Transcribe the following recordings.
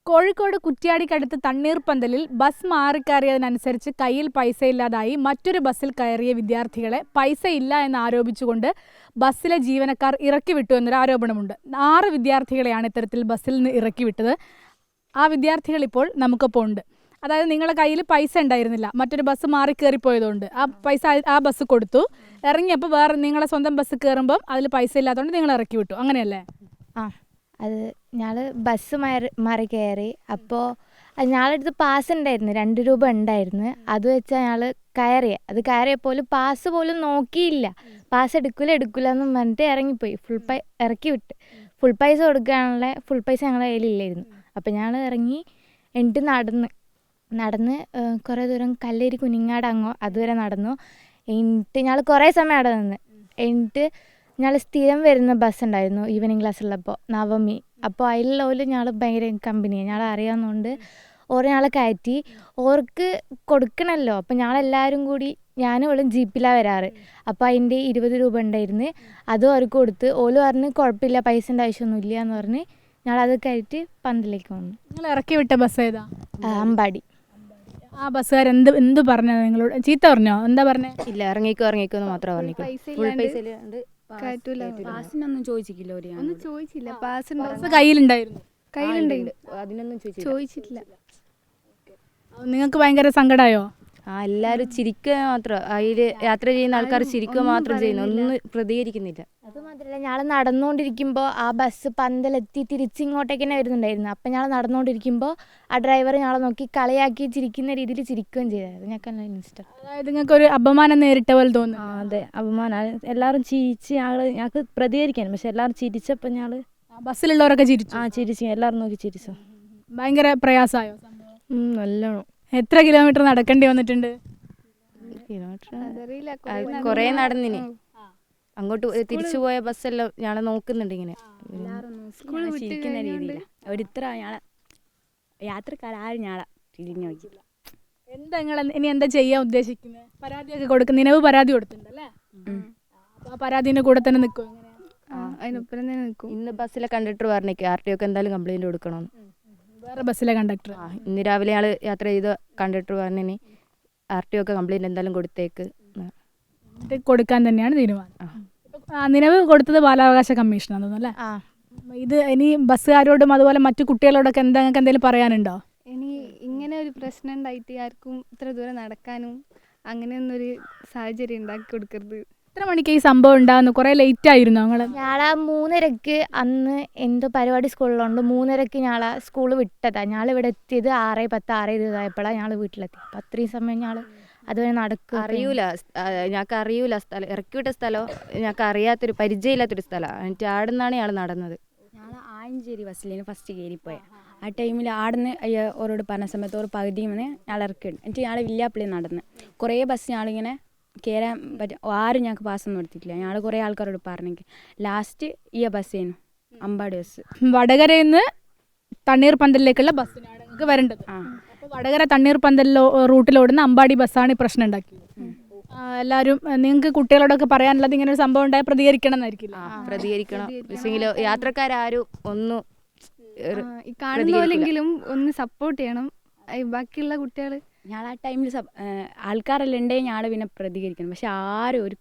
Kozhikode കുറ്റ്യാടിക്കടുത്ത് തണ്ണീർപ്പന്തലിൽ bus മാറിക്കയറിയതിനനുസരിച്ച് കയ്യിൽ പൈസയില്ലാതായി മറ്റൊരു ബസ്സിൽ കയറിയ വിദ്യാർത്ഥികളെ പൈസയില്ല എന്ന് ആരോപിച്ചുകൊണ്ട് ബസ്സിലെ ജീവനക്കാർ ഇറക്കിവിട്ടു എന്നൊരു ആരോപണമുണ്ട്. 6 വിദ്യാർത്ഥികളെയാണ് ഇത്തരത്തിൽ ബസ്സിൽ നിന്ന് ഇറക്കിവിട്ടത്. ആ വിദ്യാർത്ഥികൾ ഇപ്പോൾ നമുക്കൊപ്പം ഉണ്ട്. അതായത് നിങ്ങളുടെ കയ്യിൽ പൈസ ഉണ്ടായിരുന്നില്ല, മറ്റൊരു ബസ് മാറി കയറിപ്പോയതുകൊണ്ട് ആ പൈസ ആ ബസ് കൊടുത്തു, ഇറങ്ങിയപ്പോൾ വേറെ നിങ്ങളെ സ്വന്തം ബസ് കയറുമ്പം അതിൽ പൈസ ഇല്ലാത്തതുകൊണ്ട് നിങ്ങൾ ഇറക്കി വിട്ടു, അങ്ങനെയല്ലേ? അത് ഞങ്ങൾ ബസ് മാറി കയറി. അപ്പോൾ ഞങ്ങളടുത്ത് പാസ് ഉണ്ടായിരുന്നു, 2 രൂപ ഉണ്ടായിരുന്നു. അത് വെച്ചാൽ ഞങ്ങൾ അത് കയറിയപ്പോൾ പാസ് പോലും നോക്കിയില്ല. പാസ് എടുക്കില്ല എന്ന് പറഞ്ഞിട്ട് ഇറങ്ങിപ്പോയി. ഇറക്കി വിട്ട് ഫുൾ പൈസ കൊടുക്കാനുള്ള ഫുൾ പൈസ ഞങ്ങളുടെ കയ്യിലില്ലായിരുന്നു. അപ്പോൾ ഞങ്ങൾ ഇറങ്ങി. എന്നിട്ട് നടന്ന് കുറേ ദൂരം കല്ലേരി കുനിങ്ങാട് അതുവരെ നടന്നു. എന്നിട്ട് ഞങ്ങൾ കുറേ സമയം അവിടെ നിന്ന്. എന്നിട്ട് ഞങ്ങൾ സ്ഥിരം വരുന്ന ബസ് ഉണ്ടായിരുന്നു ഈവനിങ് ക്ലാസ്സുള്ളപ്പോൾ, നവമി. അപ്പോൾ അതിലുള്ള ഞങ്ങൾ ഭയങ്കര കമ്പനിയാണ്, ഞങ്ങൾ അറിയാവുന്നതുകൊണ്ട് ഞങ്ങളെ കയറ്റി. ഓർക്ക് കൊടുക്കണമല്ലോ, അപ്പോൾ ഞങ്ങളെല്ലാവരും കൂടി ഞാനും ഇവളും ജീപ്പിലാണ് വരാറ്. അപ്പോൾ അതിൻ്റെ 20 രൂപ ഉണ്ടായിരുന്നു, അതും അവർക്ക് കൊടുത്ത്. പറഞ്ഞ് കുഴപ്പമില്ല, പൈസൻ്റെ ആവശ്യമൊന്നുമില്ല എന്ന് പറഞ്ഞ് ഞങ്ങളത് കയറ്റി പന്തലേക്ക് വന്നു. നിങ്ങൾ ഇറക്കി വിട്ട ബസ് ഏതാ? അമ്പാടി. ആ ബസ്സുകാർ എന്ത് പറഞ്ഞോ? നിങ്ങളോട് ചീത്ത പറഞ്ഞോ? എന്താ പറഞ്ഞേ? ഇല്ല, ഇറങ്ങിക്കോന്ന് മാത്രമേ പറഞ്ഞിട്ടുള്ളൂ. പാസിനൊന്നും ചോദിച്ചില്ല, ഒന്നും ചോദിച്ചില്ല. പാസ് കയ്യിലുണ്ടായിരുന്നു, അതിനൊന്നും ചോദിച്ചിട്ടില്ല. നിങ്ങൾക്ക് ഭയങ്കര സങ്കടമായോ? എല്ലാവരും ചിരിക്കുക മാത്രം, അതിൽ യാത്ര ചെയ്യുന്ന ആൾക്കാർ ചിരിക്കുക മാത്രം ചെയ്യുന്നു, ഒന്നും പ്രതികരിക്കുന്നില്ല. അതുമാത്രമല്ല, ഞങ്ങൾ നടന്നുകൊണ്ടിരിക്കുമ്പോൾ ആ ബസ് പന്തലെത്തി തിരിച്ചിങ്ങോട്ടേക്ക് തന്നെ വരുന്നുണ്ടായിരുന്നു. അപ്പം ഞങ്ങൾ നടന്നുകൊണ്ടിരിക്കുമ്പോൾ ആ ഡ്രൈവർ ഞങ്ങളെ നോക്കി കളിയാക്കി ചിരിക്കുന്ന രീതിയിൽ ചിരിക്കുകയും ചെയ്തായിരുന്നു. ഞങ്ങൾക്ക് നല്ല ഇഷ്ടം. അതായത് നിങ്ങൾക്കൊരു അപമാനം നേരിട്ട പോലെ തോന്നുന്നു? അതെ, അപമാനം. എല്ലാവരും ചിരിച്ച് ഞങ്ങൾക്ക് പ്രതികരിക്കാൻ, പക്ഷെ എല്ലാവരും ചിരിച്ചപ്പോൾ ഞങ്ങൾ ബസ്സിലുള്ളവരൊക്കെ ചിരിച്ചു. ചിരിച്ചു, എല്ലാവരും നോക്കി ചിരിച്ചു. ഭയങ്കര പ്രയാസമായോ? നല്ലോണം. എത്ര കിലോമീറ്റർ നടക്കേണ്ടി വന്നിട്ടുണ്ട്? കുറേ നടന്നിന്. അങ്ങോട്ട് തിരിച്ചു പോയ ബസ്സെല്ലാം ഞങ്ങളെ നോക്കുന്നുണ്ട് ഇങ്ങനെ ചിരിക്കുന്ന രീതിയില്ല. ഒരിത്ര ഞങ്ങളെ യാത്രക്കാരും ഞങ്ങളെ തിരിഞ്ഞു നോക്കി. എന്താ നിങ്ങൾ ഇനി എന്താ ചെയ്യാൻ ഉദ്ദേശിക്കുന്നത്? പരാതിയൊക്കെ കൊടുക്കും, നിലവ് പരാതി കൊടുത്തിട്ടുണ്ടല്ലേ? ആ പരാതിന്റെ കൂടെ തന്നെ നിൽക്കും? അതിനൊപ്പം തന്നെ നിൽക്കും. ഇന്ന് ബസ്സിലെ കണ്ടക്ടർ പറഞ്ഞേക്ക് RTO എന്തായാലും കംപ്ലൈന്റ് കൊടുക്കണമെന്ന്. വേറെ ബസ്സിലെ കണ്ടക്ടർ? ഇന്ന് രാവിലെ ഞങ്ങൾ യാത്ര ചെയ്ത കണ്ടക്ടർ പറഞ്ഞിനി RTO കംപ്ലൈന്റ് എന്തായാലും കൊടുത്തേക്ക് കൊടുക്കാൻ തന്നെയാണ് തീരുമാനം. നിലവ് കൊടുത്തത് ബാലാവകാശ കമ്മീഷനാണെന്ന് തോന്നുന്നു അല്ലേ? ഇത് ഇനി ബസ്സുകാരോടും അതുപോലെ മറ്റു കുട്ടികളോടൊക്കെ നിങ്ങൾക്ക് എന്തെങ്കിലും പറയാനുണ്ടോ? ഇനി ഇങ്ങനെ ഒരു പ്രശ്നം ഉണ്ടായിട്ട് ആർക്കും ഇത്ര ദൂരം നടക്കാനും അങ്ങനെയൊന്നൊരു സാഹചര്യം ഉണ്ടാക്കി കൊടുക്കരുത്. എത്ര മണിക്ക് ഈ സംഭവം ഉണ്ടാകുന്നു? കുറേ ലേറ്റ് ആയിരുന്നു ഞങ്ങൾ 3:30 അന്ന് എന്തോ പരിപാടി സ്കൂളിലുണ്ട്. 3:30 ഞങ്ങളെ സ്കൂൾ വിട്ടതാണ്. ഞങ്ങളിവിടെ എത്തിയത് 6:10 6:20 ആയപ്പോഴാണ് ഞങ്ങൾ വീട്ടിലെത്തി. അപ്പം അത്രയും സമയം ഞങ്ങൾ അതുവരെ നടക്കുക. ഞങ്ങൾക്ക് അറിയൂല സ്ഥലം, ഇറക്കി വിട്ട സ്ഥലം ഞങ്ങൾക്ക് അറിയാത്തൊരു പരിചയമില്ലാത്തൊരു സ്ഥലമാണ്. എന്നിട്ട് ആടെ നിന്നാണ് ഞങ്ങൾ നടന്നത്. ഞങ്ങൾ ആയഞ്ചേരി ബസ്സിലാണ് ഫസ്റ്റ് കയറിപ്പോയത്. ആ ടൈമിൽ ആടുന്ന് ഓരോട് പറഞ്ഞ സമയത്ത് ഒരു പകുതിയിൽ നിന്ന് ഞങ്ങൾ ഇറക്കിയിട്ടുണ്ട്. എന്നിട്ട് ഞങ്ങൾ വില്ലാപ്പിള്ളി നടന്ന് കുറേ ബസ് ഞങ്ങളിങ്ങനെ കയറാൻ പറ്റും, ആരും ഞങ്ങൾക്ക് പാസ്സൊന്നും എടുത്തിട്ടില്ല. ഞങ്ങൾ കുറേ ആൾക്കാരോട് പറഞ്ഞെങ്കിൽ ലാസ്റ്റ് ഈ ബസ്സേനു അമ്പാടി ബസ്. വടകരയിൽ നിന്ന് തണ്ണീർപ്പന്തലിലേക്കുള്ള ബസ്സിനാണ് നിങ്ങൾക്ക് വരേണ്ടത്. അപ്പോൾ വടകര തണ്ണീർപ്പന്തലിലോ റൂട്ടിലോടുന്ന അമ്പാടി ബസ്സാണ് ഈ പ്രശ്നം ഉണ്ടാക്കിയത്. എല്ലാവരും നിങ്ങൾക്ക് കുട്ടികളോടൊക്കെ പറയാനുള്ളത് ഇങ്ങനെ ഒരു സംഭവം ഉണ്ടായാൽ പ്രതികരിക്കണം എന്നായിരിക്കില്ല? പ്രതികരിക്കണം, പക്ഷേങ്കിലോ യാത്രക്കാരും ഒന്നും കാണുന്നോലെങ്കിലും ഒന്ന് സപ്പോർട്ട് ചെയ്യണം. ബാക്കിയുള്ള കുട്ടികൾ ഞങ്ങൾ ആ ടൈമിൽ ആൾക്കാരെല്ലാം ഉണ്ടെങ്കിൽ ഞങ്ങൾ പിന്നെ പ്രതികരിക്കണം. പക്ഷെ ആരും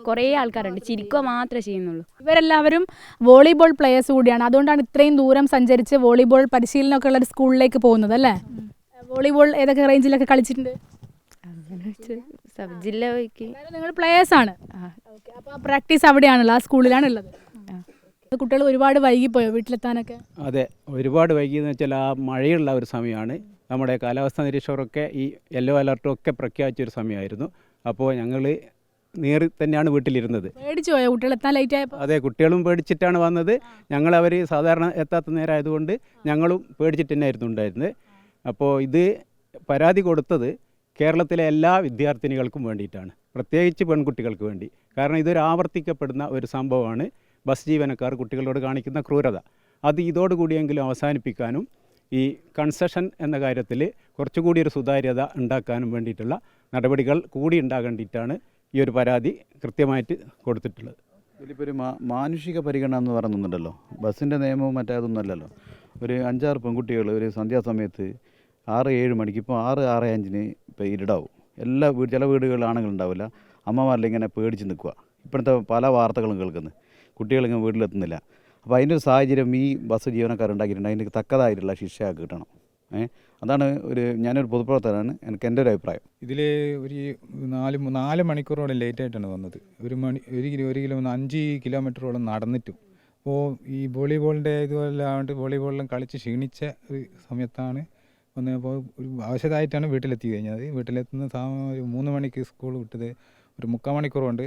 കുറേ ആൾക്കാരുണ്ട്, ചിരിക്കുക മാത്രമേ ചെയ്യുന്നുള്ളൂ. ഇവരെല്ലാവരും വോളിബോൾ പ്ലെയേഴ്സ് കൂടിയാണ്. അതുകൊണ്ടാണ് ഇത്രയും ദൂരം സഞ്ചരിച്ച് വോളിബോൾ പരിശീലനമൊക്കെ ഉള്ള ഒരു സ്കൂളിലേക്ക് പോകുന്നത് അല്ലേ? വോളിബോൾ ഏതൊക്കെ റേഞ്ചിലൊക്കെ കളിച്ചിട്ടുണ്ട്? സബ് ജില്ല നിങ്ങൾ പ്ലെയേഴ്സ് ആണ്. അപ്പോൾ പ്രാക്ടീസ് അവിടെയാണല്ലോ, ആ സ്കൂളിലാണ് ഉള്ളത്. കുട്ടികൾ ഒരുപാട് വൈകിപ്പോയോ വീട്ടിലെത്താനൊക്കെ? അതെ, ഒരുപാട് വൈകിയെന്ന് വെച്ചാൽ ആ മഴയുള്ള ഒരു സമയമാണ്. നമ്മുടെ കാലാവസ്ഥാ നിരീക്ഷകരൊക്കെ ഈ യെല്ലോ അലർട്ടും ഒക്കെ പ്രഖ്യാപിച്ചൊരു സമയമായിരുന്നു. അപ്പോൾ ഞങ്ങൾ നേറി തന്നെയാണ് വീട്ടിലിരുന്നത്. പേടിച്ചു പോയോ കുട്ടികൾ എത്താൻ ലേറ്റ് ആയപ്പോൾ? അതെ, കുട്ടികളും പേടിച്ചിട്ടാണ് വന്നത്. അവർ സാധാരണ എത്താത്ത നേരമായതുകൊണ്ട് ഞങ്ങളും പേടിച്ചിട്ട് തന്നെയായിരുന്നു ഉണ്ടായിരുന്നത്. അപ്പോൾ ഇത് പരാതി കൊടുത്തത് കേരളത്തിലെ എല്ലാ വിദ്യാർത്ഥിനികൾക്കും വേണ്ടിയിട്ടാണ്, പ്രത്യേകിച്ച് പെൺകുട്ടികൾക്ക് വേണ്ടി. കാരണം ഇതൊരു ആവർത്തിക്കപ്പെടുന്ന ഒരു സംഭവമാണ്. ബസ് ജീവനക്കാർ കുട്ടികളോട് കാണിക്കുന്ന ക്രൂരത അത് ഇതോടുകൂടിയെങ്കിലും അവസാനിപ്പിക്കാനും ഈ കൺസെഷൻ എന്ന കാര്യത്തിൽ കുറച്ചുകൂടി ഒരു സുതാര്യത ഉണ്ടാക്കാനും വേണ്ടിയിട്ടുള്ള നടപടികൾ കൂടി ഉണ്ടാകേണ്ടിയിട്ടാണ് ഈ ഒരു പരാതി കൃത്യമായിട്ട് കൊടുത്തിട്ടുള്ളത്. ഇതിലിപ്പോൾ ഒരു മാനുഷിക പരിഗണന എന്ന് പറയുന്നുണ്ടല്ലോ, ബസ്സിൻ്റെ നിയമവും മറ്റേതൊന്നും അല്ലല്ലോ. ഒരു 5-6 പെൺകുട്ടികൾ ഒരു സന്ധ്യാസമയത്ത് 6-7 മണിക്ക്, ഇപ്പോൾ 6-6:05 ഇപ്പോൾ ഇരുടാവും. എല്ലാ ചില വീടുകളിൽ ആണുങ്ങളുണ്ടാവില്ല, അമ്മമാരെല്ലാം ഇങ്ങനെ പേടിച്ച് നിൽക്കുക. ഇപ്പോഴത്തെ പല വാർത്തകളും കേൾക്കുന്നത്, കുട്ടികളിങ്ങനെ വീട്ടിലെത്തുന്നില്ല. അപ്പോൾ അതിൻ്റെ ഒരു സാഹചര്യം ഈ ബസ് ജീവനക്കാരുണ്ടാക്കിയിട്ടുണ്ട്. അതിന് തക്കതായിട്ടുള്ള ശിക്ഷ കിട്ടണം. അതാണ് ഞാനൊരു പൊതുപ്രവർത്തകനാണ്, എൻ്റെ ഒരു അഭിപ്രായം. ഇതിൽ ഒരു 4 മണിക്കൂറോളം ലേറ്റായിട്ടാണ് വന്നത്. 1 കിലോ 5 കിലോമീറ്ററോളം നടന്നിട്ടും. അപ്പോൾ ഈ വോളിബോളിൻ്റെ ഇതുപോലെ ആണ്ട് വോളിബോളെല്ലാം കളിച്ച് ക്ഷീണിച്ച ഒരു സമയത്താണ് വന്നത്. അപ്പോൾ ഒരു ആവശ്യമായിട്ടാണ് വീട്ടിലെത്തി കഴിഞ്ഞത്. വീട്ടിലെത്തുന്ന 3 മണിക്ക് സ്കൂൾ വിട്ടത്, ഒരു 3/4 മണിക്കൂർ കൊണ്ട്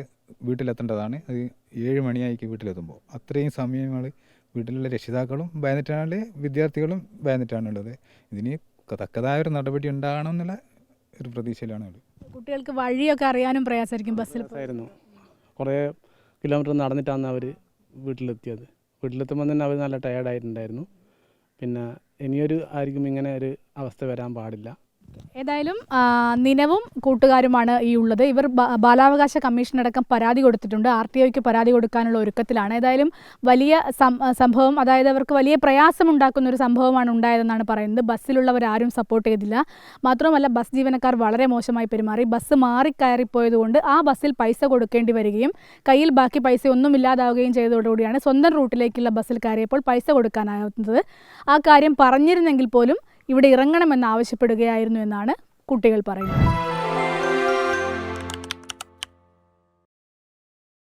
വീട്ടിലെത്തേണ്ടതാണ്. അത് 7 മണിയായിക്ക് വീട്ടിലെത്തുമ്പോൾ അത്രയും സമയങ്ങൾ വീട്ടിലുള്ള രക്ഷിതാക്കളും ഭയന്നിട്ടാണ്, വിദ്യാർത്ഥികളും ഭയന്നിട്ടാണുള്ളത്. ഇതിന് തക്കതായ ഒരു നടപടി ഉണ്ടാകണം എന്നുള്ള ഒരു പ്രതീക്ഷയിലാണ്. കുട്ടികൾക്ക് വഴിയൊക്കെ അറിയാനും പ്രയാസമായിരിക്കും ബസ്സിൽ. ആയിരുന്നു കുറേ കിലോമീറ്റർ നടന്നിട്ടാണ് അവർ വീട്ടിലെത്തിയത്. വീട്ടിലെത്തുമ്പോൾ തന്നെ അവർ നല്ല ടയേർഡായിട്ടുണ്ടായിരുന്നു. പിന്നെ ഇനിയൊരു ആർക്കും ഇങ്ങനെ ഒരു അവസ്ഥ വരാൻ പാടില്ല. ഏതായാലും നിനവും കൂട്ടുകാരുമാണ് ഈ ഉള്ളത്. ഇവർ ബാലാവകാശ കമ്മീഷനടക്കം പരാതി കൊടുത്തിട്ടുണ്ട്. RTOയ്ക്ക് പരാതി കൊടുക്കാനുള്ള ഒരുക്കത്തിലാണ്. ഏതായാലും വലിയ സംഭവം, അതായത് അവർക്ക് വലിയ പ്രയാസമുണ്ടാക്കുന്ന ഒരു സംഭവമാണ് ഉണ്ടായതെന്നാണ് പറയുന്നത്. ബസ്സിലുള്ളവരാരും സപ്പോർട്ട് ചെയ്തില്ല. മാത്രമല്ല ബസ് ജീവനക്കാർ വളരെ മോശമായി പെരുമാറി. ബസ് മാറിക്കയറിപ്പോയതുകൊണ്ട് ആ ബസ്സിൽ പൈസ കൊടുക്കേണ്ടി വരികയും കയ്യിൽ ബാക്കി പൈസ ഒന്നും ഇല്ലാതാവുകയും ചെയ്തതോടുകൂടിയാണ് സ്വന്തം റൂട്ടിലേക്കുള്ള ബസ്സിൽ കയറിയപ്പോൾ പൈസ കൊടുക്കാനാവുന്നത്. ആ കാര്യം പറഞ്ഞിരുന്നെങ്കിൽ പോലും ഇവിടെ ഇറങ്ങണമെന്ന് ആവശ്യപ്പെടുകയായിരുന്നു എന്നാണ് കുട്ടികൾ പറയുന്നത്.